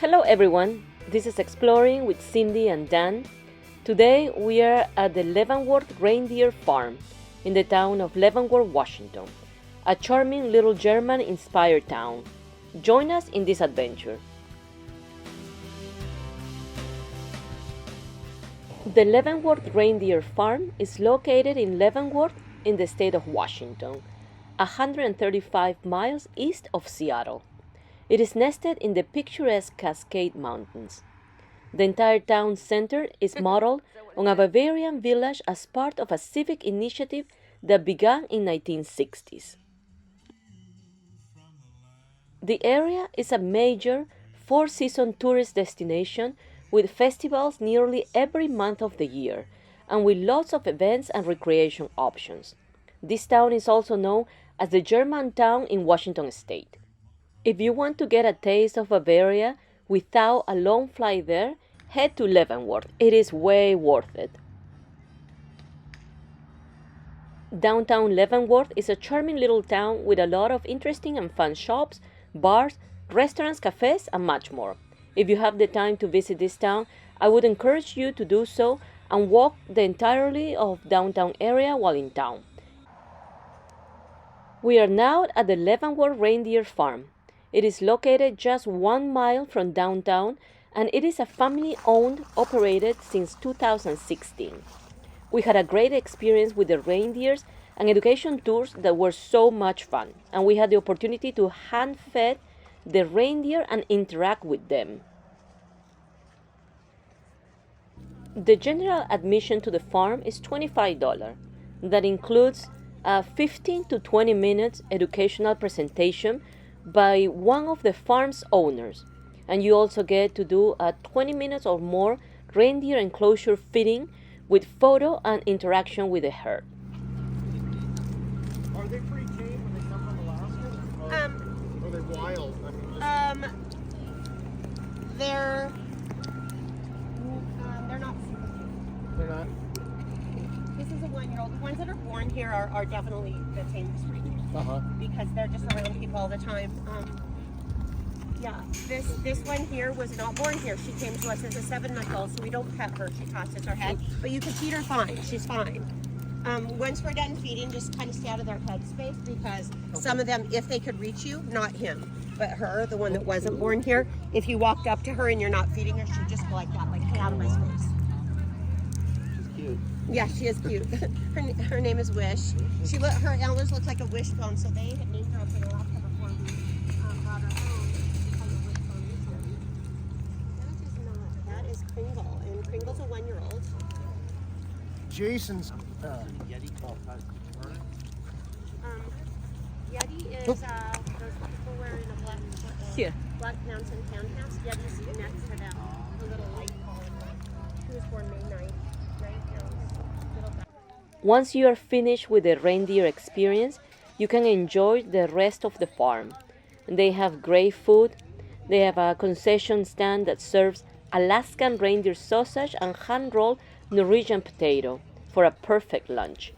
Hello everyone, this is Exploring with Cindy and Dan. Today we are at the Leavenworth Reindeer Farm in the town of Leavenworth, Washington, a charming little German-inspired town. Join us in this adventure. The Leavenworth Reindeer Farm is located in Leavenworth in the state of Washington, 135 miles east of Seattle. It is nested in the picturesque Cascade Mountains. The entire town center is modeled on a Bavarian village as part of a civic initiative that began in 1960s. The area is a major four-season tourist destination with festivals nearly every month of the year and with lots of events and recreation options. This town is also known as the Germantown in Washington state. If you want to get a taste of Bavaria without a long flight there, head to Leavenworth. It is way worth it. Downtown Leavenworth is a charming little town with a lot of interesting and fun shops, bars, restaurants, cafes, and much more. If you have the time to visit this town, I would encourage you to do so and walk the entirety of downtown area while in town. We are now at the Leavenworth Reindeer Farm. It is located just 1 mile from downtown, and it is a family-owned, operated since 2016. We had a great experience with the reindeers and education tours that were so much fun, and we had the opportunity to hand-feed the reindeer and interact with them. The general admission to the farm is $25. That includes a 15 to 20 minutes educational presentation by one of the farm's owners, and you also get to do a 20 minutes or more reindeer enclosure feeding with photo and interaction with the herd. Are they free tame when they come from Alaska? Or are they wild? They're not super tame. They're not? This is a 1-year-old. The ones that are born here are definitely the tamest reindeers. Because they're just around people all the time. This one here was not born here. She came to us as a 7-month-old, so we don't pet her. She tosses her head, but you can feed her fine. She's fine. Once we're done feeding, just kind of stay out of their head space, because some of them, if they could reach you, not him, but her, the one that wasn't born here, if you walked up to her and you're not feeding her, she'd just go like that, like, get out of my space. She's cute. Yeah, she is cute. Her name is Wish. Her antlers look like a wishbone, so they had named her after the last couple before we brought her home. Because of wishbone research. That is not. That is Kringle, and Kringle's a 1-year-old. Jason's Yeti is those people wearing a black mountain townhouse. Yeti's next to them. A little light ball. She was born May 9th. Once you are finished with the reindeer experience, you can enjoy the rest of the farm. They have great food. They have a concession stand that serves Alaskan reindeer sausage and hand-rolled Norwegian potato for a perfect lunch.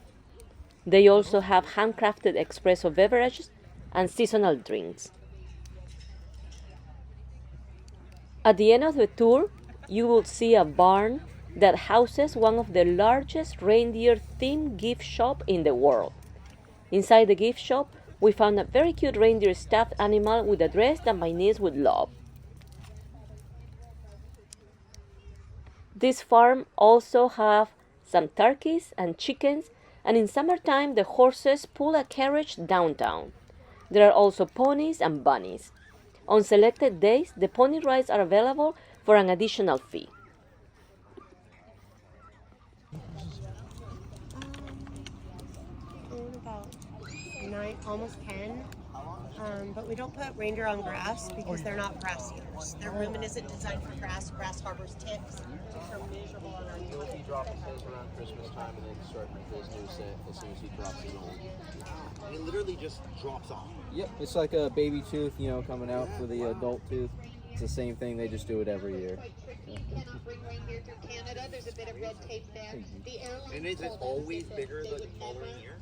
They also have handcrafted espresso beverages and seasonal drinks. At the end of the tour, you will see a barn that houses one of the largest reindeer-themed gift shop in the world. Inside the gift shop, we found a very cute reindeer stuffed animal with a dress that my niece would love. This farm also have some turkeys and chickens, and in summertime the horses pull a carriage downtown. There are also ponies and bunnies. On selected days, the pony rides are available for an additional fee. About 9, almost 10. But we don't put reindeer on grass because they're not grass eaters. Their rumen isn't designed for grass. Grass harbors ticks, which are miserable on our So if he drops his around Christmas time and then start his new set as soon as he drops his old. It literally just drops off. Yep, it's like a baby tooth, coming out for the adult tooth. It's the same thing, they just do it every year. You cannot bring reindeer through Canada. There's a bit of red tape there. The airline And is it always bigger the following year?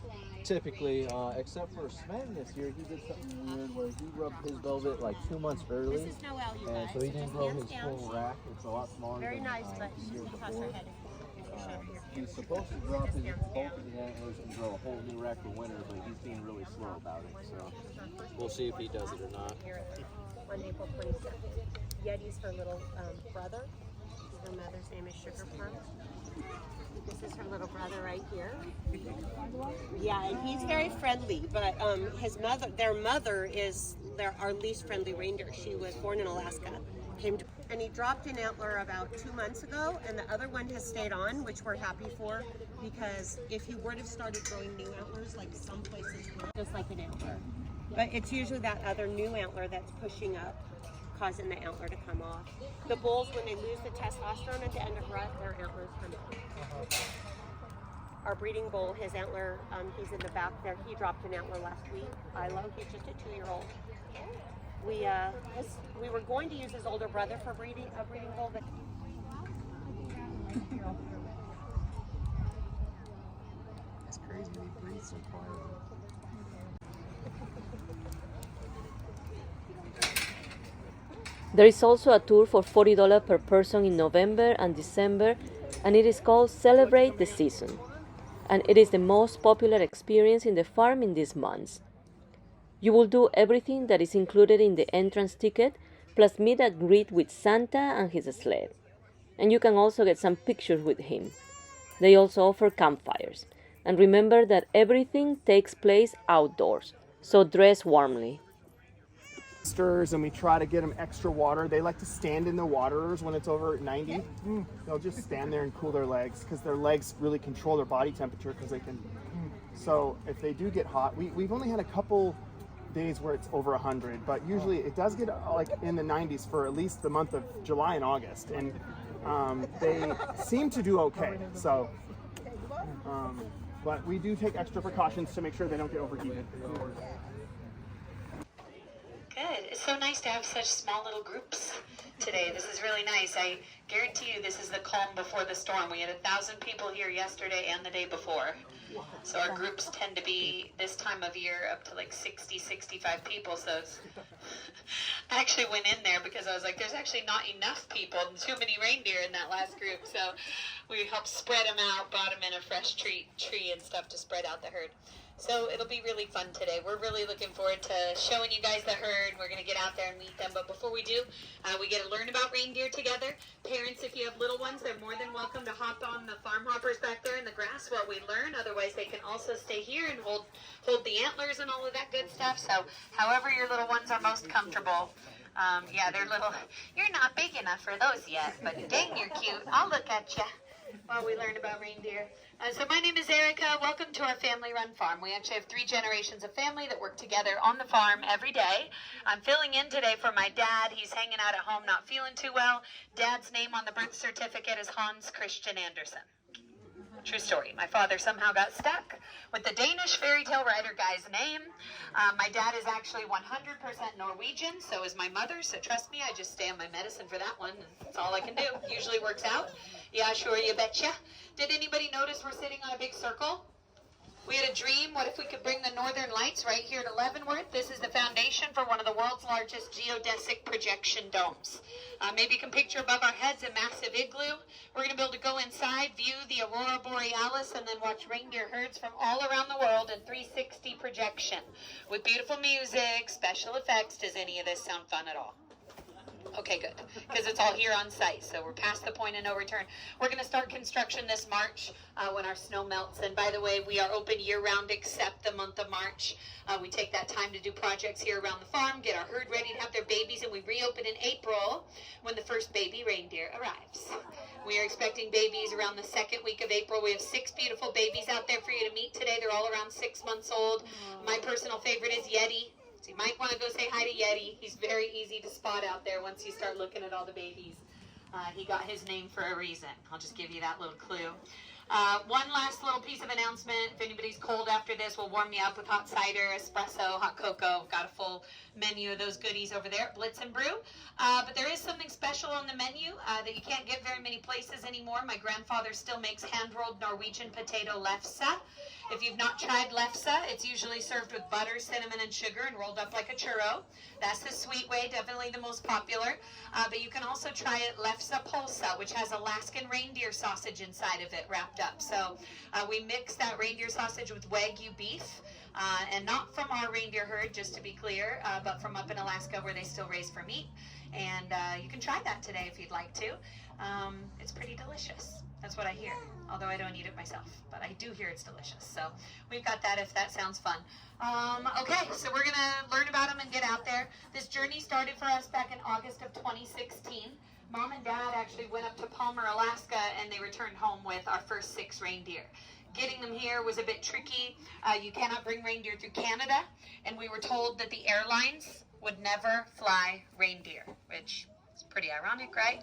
Typically, except for Sven this year, he did something weird where he rubbed his velvet like 2 months early, This is Noelle, you and guys. so he didn't Just grow hands his down. full rack. It's a lot smaller Very than nice, but the she year can toss before. her head if you shove here. He's supposed to drop his both of his antlers and grow a whole new rack for winter, but he's being really slow about it. So we'll see if he does it or not. Here on April 22nd. Yeti's her little brother. Her mother's name is Sugar Plum. This is her little brother right here. Yeah, and he's very friendly, but their mother is our least friendly reindeer. She was born in Alaska, and he dropped an antler about 2 months ago, and the other one has stayed on, which we're happy for, because if he would have started growing new antlers, like some places will, just like an antler. But it's usually that other new antler that's pushing up, causing the antler to come off. The bulls, when they lose the testosterone at the end of rut, their antlers come off. Our breeding bull, his antler, he's in the back there. He dropped an antler last week. Ilo, he's just a 2-year-old. We were going to use his older brother for a breeding bull, but It's crazy when he breathes so quietly. There is also a tour for $40 per person in November and December, and it is called Celebrate the Season. And it is the most popular experience in the farm in these months. You will do everything that is included in the entrance ticket, plus meet and greet with Santa and his sled. And you can also get some pictures with him. They also offer campfires. And remember that everything takes place outdoors, so dress warmly. And we try to get them extra water. They like to stand in the waters when it's over 90. They'll just stand there and cool their legs, because their legs really control their body temperature, because they can. So if they do get hot, we've only had a couple days where it's over 100, but usually it does get like in the 90s for at least the month of July and August, and they seem to do okay. So, but we do take extra precautions to make sure they don't get overheated. Good. It's so nice to have such small little groups today. This is really nice. I guarantee you this is the calm before the storm. We had 1,000 people here yesterday and the day before. So our groups tend to be this time of year up to like 60, 65 people. So it's I actually went in there because I was like, there's actually not enough people, too many reindeer in that last group. So we helped spread them out, brought them in a fresh tree and stuff to spread out the herd. So it'll be really fun today. We're really looking forward to showing you guys the herd. We're going to get out there and meet them. But before we do, we get to learn about reindeer together. Parents, if you have little ones, they're more than welcome to hop on the farm hoppers back there in the grass while we learn. Otherwise, they can also stay here and hold the antlers and all of that good stuff. So however your little ones are most comfortable. Yeah, they're little. You're not big enough for those yet, but dang, you're cute. I'll look at you while we learn about reindeer. So my name is Erica. Welcome to our family-run farm. We actually have 3 generations of family that work together on the farm every day. I'm filling in today for my dad. He's hanging out at home, not feeling too well. Dad's name on the birth certificate is Hans Christian Andersen. True story. My father somehow got stuck with the Danish fairy tale writer guy's name. My dad is actually 100% Norwegian, so is my mother. So trust me, I just stay on my medicine for that one. That's all I can do. Usually works out. Yeah, sure, you betcha. Did anybody notice we're sitting on a big circle? We had a dream. What if we could bring the northern lights right here to Leavenworth? This is the foundation for one of the world's largest geodesic projection domes. Maybe you can picture above our heads a massive igloo. We're going to be able to go inside, view the aurora borealis, and then watch reindeer herds from all around the world in 360 projection with beautiful music, special effects. Does any of this sound fun at all? Okay, good, because it's all here on site, so we're past the point of no return. We're going to start construction this March when our snow melts, and by the way, we are open year-round except the month of March. We take that time to do projects here around the farm, get our herd ready to have their babies, and we reopen in April when the first baby reindeer arrives. We are expecting babies around the 2nd week of April. We have 6 beautiful babies out there for you to meet today. They're all around 6 months old. My personal favorite is Yeti. So you might want to go say hi to Yeti. He's very easy to spot out there once you start looking at all the babies. He got his name for a reason. I'll just give you that little clue. One last little piece of announcement. If anybody's cold after this, we'll warm you up with hot cider, espresso, hot cocoa. Got a full menu of those goodies over there at Blitz and Brew. But there is something special on the menu that you can't get very many places anymore. My grandfather still makes hand-rolled Norwegian potato lefse. If you've not tried lefse, it's usually served with butter, cinnamon, and sugar and rolled up like a churro. That's the sweet way, definitely the most popular. But you can also try it lefse polsa, which has Alaskan reindeer sausage inside of it wrapped up. So we mix that reindeer sausage with Wagyu beef, and not from our reindeer herd, just to be clear, but from up in Alaska where they still raise for meat. And you can try that today if you'd like to. It's pretty delicious. That's what I hear, although I don't eat it myself, but I do hear it's delicious. So we've got that if that sounds fun. Okay, so we're going to learn about them and get out there. This journey started for us back in August of 2016. Mom and Dad actually went up to Palmer, Alaska, and they returned home with our first 6 reindeer. Getting them here was a bit tricky. You cannot bring reindeer through Canada, and we were told that the airlines would never fly reindeer, which is pretty ironic, right?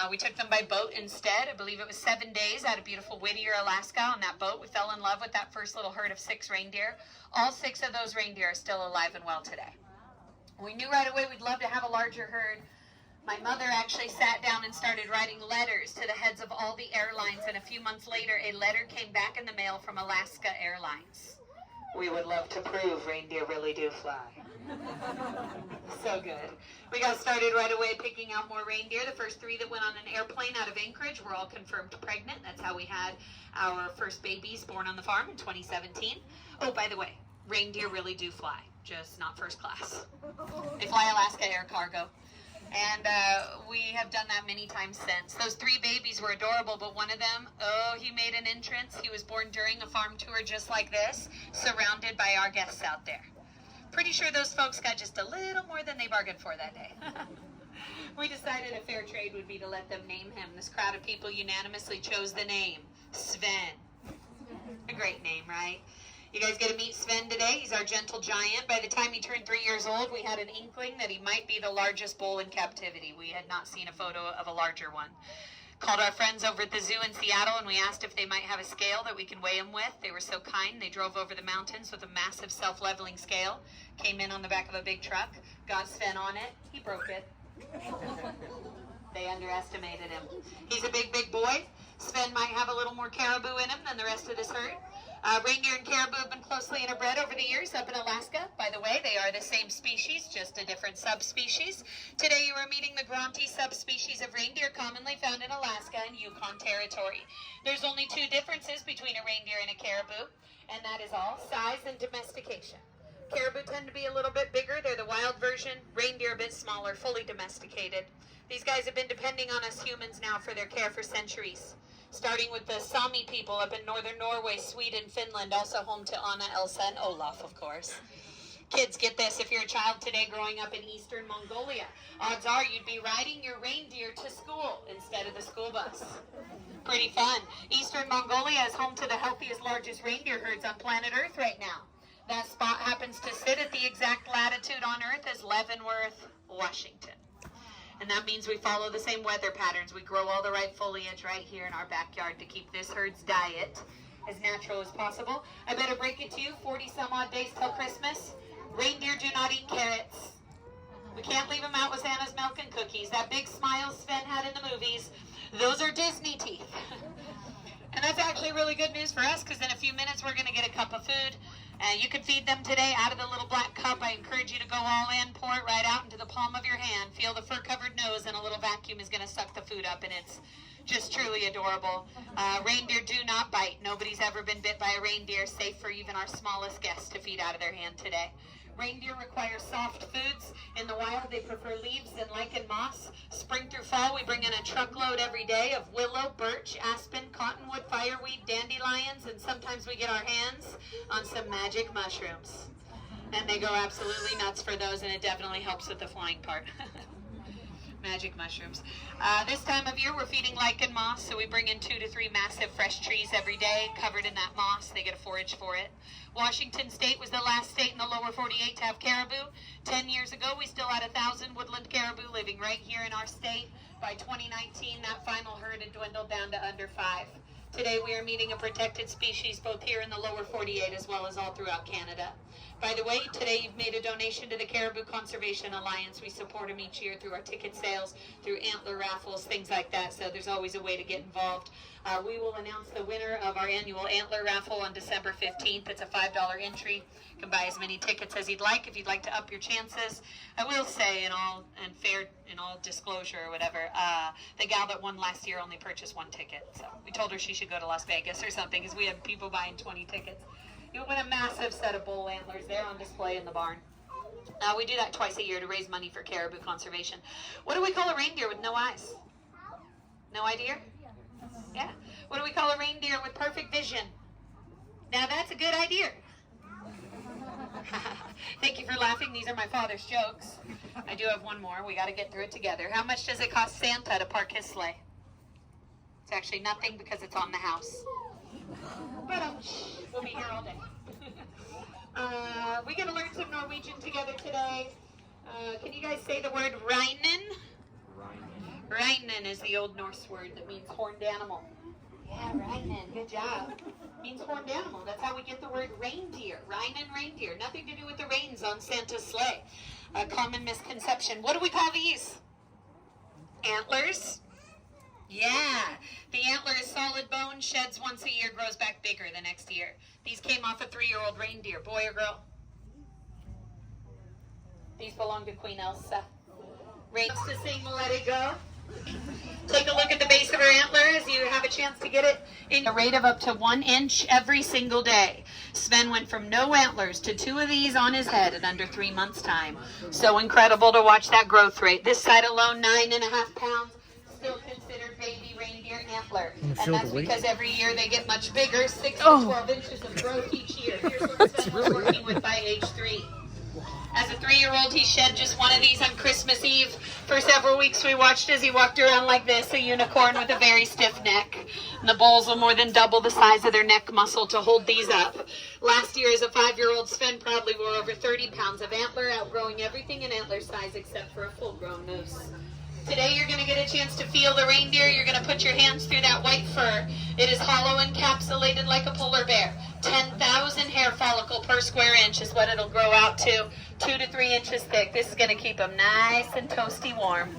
We took them by boat instead. I believe it was 7 days out of beautiful Whittier, Alaska. On that boat, we fell in love with that first little herd of 6 reindeer. All 6 of those reindeer are still alive and well today. We knew right away we'd love to have a larger herd. My mother actually sat down and started writing letters to the heads of all the airlines, and a few months later, a letter came back in the mail from Alaska Airlines. We would love to prove reindeer really do fly. So good. We got started right away picking out more reindeer. The first 3 that went on an airplane out of Anchorage were all confirmed pregnant. That's how we had our first babies born on the farm in 2017. Oh, by the way, reindeer really do fly, just not first class. They fly Alaska Air Cargo. And we have done that many times since. Those 3 babies were adorable, but one of them, oh, he made an entrance. He was born during a farm tour just like this, surrounded by our guests out there. Pretty sure those folks got just a little more than they bargained for that day. We decided a fair trade would be to let them name him. This crowd of people unanimously chose the name, Sven. A great name, right? You guys get to meet Sven today. He's our gentle giant. By the time he turned 3 years old, we had an inkling that he might be the largest bull in captivity. We had not seen a photo of a larger one. Called our friends over at the zoo in Seattle, and we asked if they might have a scale that we can weigh him with. They were so kind. They drove over the mountains with a massive self-leveling scale. Came in on the back of a big truck. Got Sven on it. He broke it. They underestimated him. He's a big, big boy. Sven might have a little more caribou in him than the rest of this herd. Reindeer and caribou have been closely interbred over the years up in Alaska. By the way, they are the same species, just a different subspecies. Today you are meeting the Gronti subspecies of reindeer commonly found in Alaska and Yukon Territory. There's only 2 differences between a reindeer and a caribou, and that is all: size and domestication. Caribou tend to be a little bit bigger. They're the wild version. Reindeer a bit smaller, fully domesticated. These guys have been depending on us humans now for their care for centuries. Starting with the Sami people up in northern Norway, Sweden, Finland, also home to Anna, Elsa, and Olaf, of course. Kids, get this, if you're a child today growing up in eastern Mongolia, odds are you'd be riding your reindeer to school instead of the school bus. Pretty fun. Eastern Mongolia is home to the healthiest, largest reindeer herds on planet Earth right now. That spot happens to sit at the exact latitude on Earth as Leavenworth, Washington. And that means we follow the same weather patterns. We grow all the right foliage right here in our backyard to keep this herd's diet as natural as possible. I better break it to you, 40 some odd days till Christmas. Reindeer do not eat carrots. We can't leave them out with Santa's milk and cookies. That big smile Sven had in the movies, those are Disney teeth. And that's actually really good news for us, because in a few minutes we're going to get a cup of food. You can feed them today out of the little black cup. I encourage you to go all in, pour it right out into the palm of your hand. Feel the fur-covered nose, and a little vacuum is going to suck the food up, and it's just truly adorable. Reindeer do not bite. Nobody's ever been bit by a reindeer, safe for even our smallest guests to feed out of their hand today. Reindeer require soft foods. In the wild, they prefer leaves and lichen moss. Spring through fall, we bring in a truckload every day of willow, birch, aspen, cottonwood, fireweed, dandelions, and sometimes we get our hands on some magic mushrooms. And they go absolutely nuts for those, and it definitely helps with the flying part. Magic mushrooms. This time of year, we're feeding lichen moss, so we bring in 2 to 3 massive fresh trees every day covered in that moss. They get a forage for it. Washington State was the last state in the lower 48 to have caribou. 10 years ago, we still had 1,000 woodland caribou living right here in our state. By 2019, that final herd had dwindled down to under 5. Today we are meeting a protected species both here in the lower 48 as well as all throughout Canada. By the way, today you've made a donation to the Caribou Conservation Alliance. We support them each year through our ticket sales, through antler raffles, things like that, so there's always a way to get involved. We will announce the winner of our annual antler raffle on December 15th. It's a $5 entry. You can buy as many tickets as you'd like if you'd like to up your chances. I will say, in all disclosure or whatever, the gal that won last year only purchased one ticket. So we told her she should go to Las Vegas or something, because we had people buying 20 tickets. You win a massive set of bull antlers. They're on display in the barn. We do that twice a year to raise money for caribou conservation. What do we call a reindeer with no eyes? No idea? Yeah. What do we call a reindeer with perfect vision? Now that's a good idea. Thank you for laughing. These are my father's jokes. I do have one more. We got to get through it together. How much does it cost Santa to park his sleigh? It's actually nothing, because it's on the house. But we'll be here all day. We're going to learn some Norwegian together today. Can you guys say the word reinen? Reinen is the Old Norse word that means horned animal. Yeah, reinen. Good job. Means horned animal. That's how we get the word reindeer. Reinen, reindeer. Nothing to do with the reins on Santa's sleigh. A common misconception. What do we call these? Antlers? Yeah, the antler is solid bone, sheds once a year, grows back bigger the next year. These came off a 3-year-old reindeer, boy or girl? These belong to Queen Elsa. Rates to sing Let It Go. Take a look at the base of her antlers. You have a chance to get it in a rate of up to 1 inch every single day. Sven went from no antlers to 2 of these on his head in under 3 months' time. So incredible to watch that growth rate. This side alone, 9.5 pounds. Still considered baby reindeer antler, and that's because every year they get much bigger, 6 to 12 inches of growth each year. Here's what Sven was working with by age 3. As a 3-year-old, he shed just one of these on Christmas Eve. For several weeks, we watched as he walked around like this, a unicorn with a very stiff neck. And the bulls will more than double the size of their neck muscle to hold these up. Last year, as a 5-year-old, Sven proudly wore over 30 pounds of antler, outgrowing everything in antler size except for a full-grown nose. Today you're going to get a chance to feel the reindeer. You're going to put your hands through that white fur. It is hollow encapsulated like a polar bear. 10,000 hair follicle per square inch is what it'll grow out to. 2 to 3 inches thick. This is going to keep them nice and toasty warm.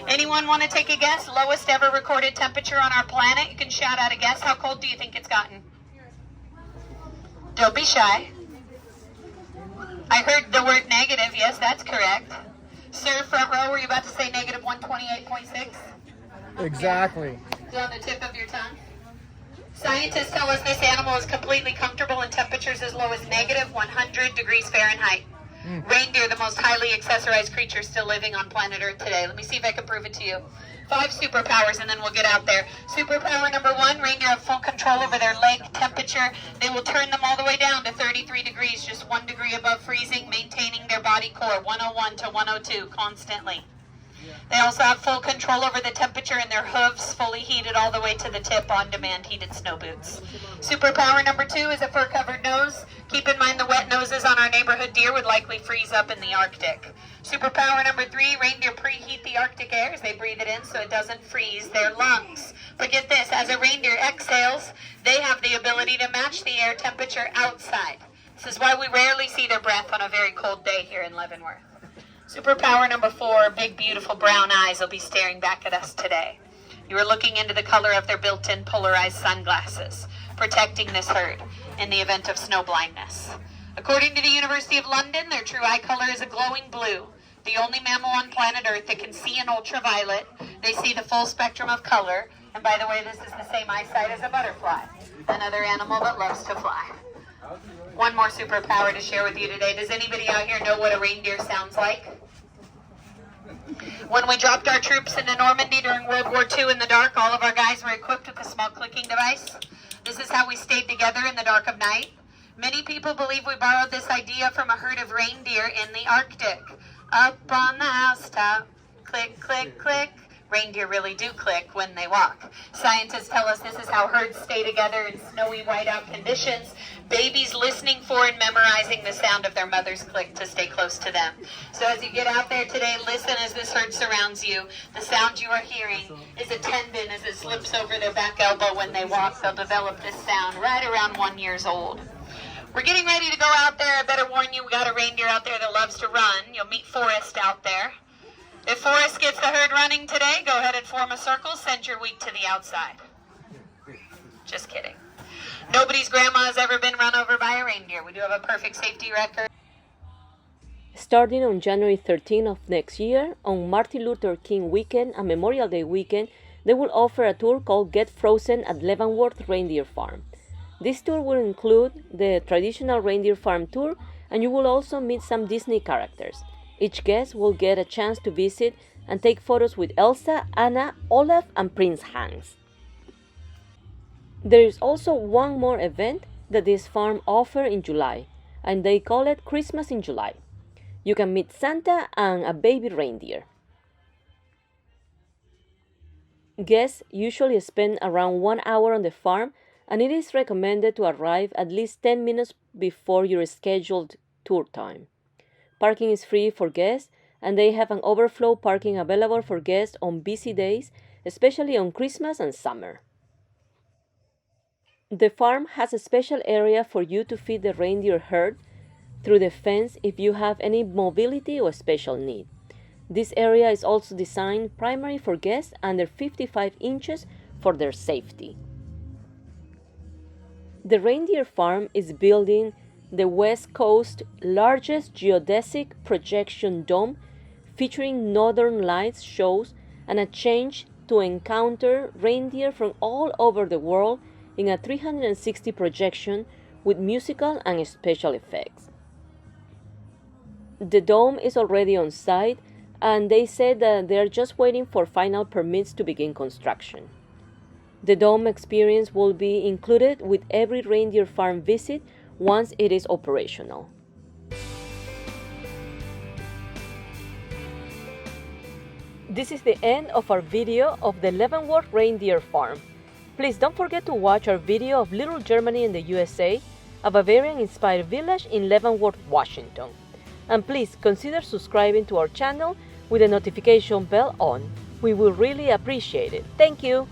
Anyone want to take a guess? Lowest ever recorded temperature on our planet? You can shout out a guess. How cold do you think it's gotten? Don't be shy. I heard the word negative. Yes, that's correct. Sir, front row, were you about to say negative 128.6? Exactly. Is it on the tip of your tongue? Scientists tell us this animal is completely comfortable in temperatures as low as negative 100 degrees Fahrenheit. Reindeer, the most highly accessorized creature still living on planet Earth today. Let me see if I can prove it to you. 5 superpowers, and then we'll get out there. Superpower number 1, reindeer have full control over their leg temperature. They will turn them all the way down to 33 degrees, just 1 degree above freezing, maintaining their body core 101 to 102 constantly. They also have full control over the temperature in their hooves, fully heated all the way to the tip, on-demand heated snow boots. Superpower number 2 is a fur-covered nose. Keep in mind the wet noses on our neighborhood deer would likely freeze up in the Arctic. Superpower number 3, reindeer preheat the Arctic air as they breathe it in so it doesn't freeze their lungs. But get this, as a reindeer exhales, they have the ability to match the air temperature outside. This is why we rarely see their breath on a very cold day here in Leavenworth. Superpower number 4, big beautiful brown eyes will be staring back at us today. You are looking into the color of their built-in polarized sunglasses, protecting this herd in the event of snow blindness. According to the University of London, their true eye color is a glowing blue. The only mammal on planet Earth that can see in ultraviolet. They see the full spectrum of color. And by the way, this is the same eyesight as a butterfly, another animal that loves to fly. One more superpower to share with you today. Does anybody out here know what a reindeer sounds like? When we dropped our troops into Normandy during World War II in the dark, all of our guys were equipped with a small clicking device. This is how we stayed together in the dark of night. Many people believe we borrowed this idea from a herd of reindeer in the Arctic. Up on the housetop, click, click, click, Reindeer really do click when they walk. Scientists tell us this is how herds stay together in snowy whiteout conditions, babies listening for and memorizing the sound of their mother's click to stay close to them. So as you get out there today, listen as this herd surrounds you. The sound you are hearing is a tendon as it slips over their back elbow when they walk. They'll develop this sound right around 1 year old. We're getting ready to go out there. I better warn you, we got a reindeer out there that loves to run. You'll meet Forrest out there. If Forrest gets the herd running today, go ahead and form a circle, send your wheat to the outside. Just kidding. Nobody's grandma has ever been run over by a reindeer. We do have a perfect safety record. Starting on January 13 of next year, on Martin Luther King weekend and Memorial Day weekend, they will offer a tour called Get Frozen at Leavenworth Reindeer Farm. This tour will include the traditional reindeer farm tour, and you will also meet some Disney characters. Each guest will get a chance to visit and take photos with Elsa, Anna, Olaf, and Prince Hans. There is also one more event that this farm offers in July, and they call it Christmas in July. You can meet Santa and a baby reindeer. Guests usually spend around 1 hour on the farm, and it is recommended to arrive at least 10 minutes before your scheduled tour time. Parking is free for guests, and they have an overflow parking available for guests on busy days, especially on Christmas and summer. The farm has a special area for you to feed the reindeer herd through the fence if you have any mobility or special need. This area is also designed primarily for guests under 55 inches for their safety. The reindeer farm is building the West Coast's largest geodesic projection dome, featuring northern lights shows and a chance to encounter reindeer from all over the world in a 360 projection with musical and special effects. The dome is already on site, and they said that they are just waiting for final permits to begin construction. The dome experience will be included with every reindeer farm visit once it is operational. This is the end of our video of the Leavenworth Reindeer Farm. Please don't forget to watch our video of Little Germany in the USA, a Bavarian-inspired village in Leavenworth, Washington. And please consider subscribing to our channel with the notification bell on. We will really appreciate it. Thank you!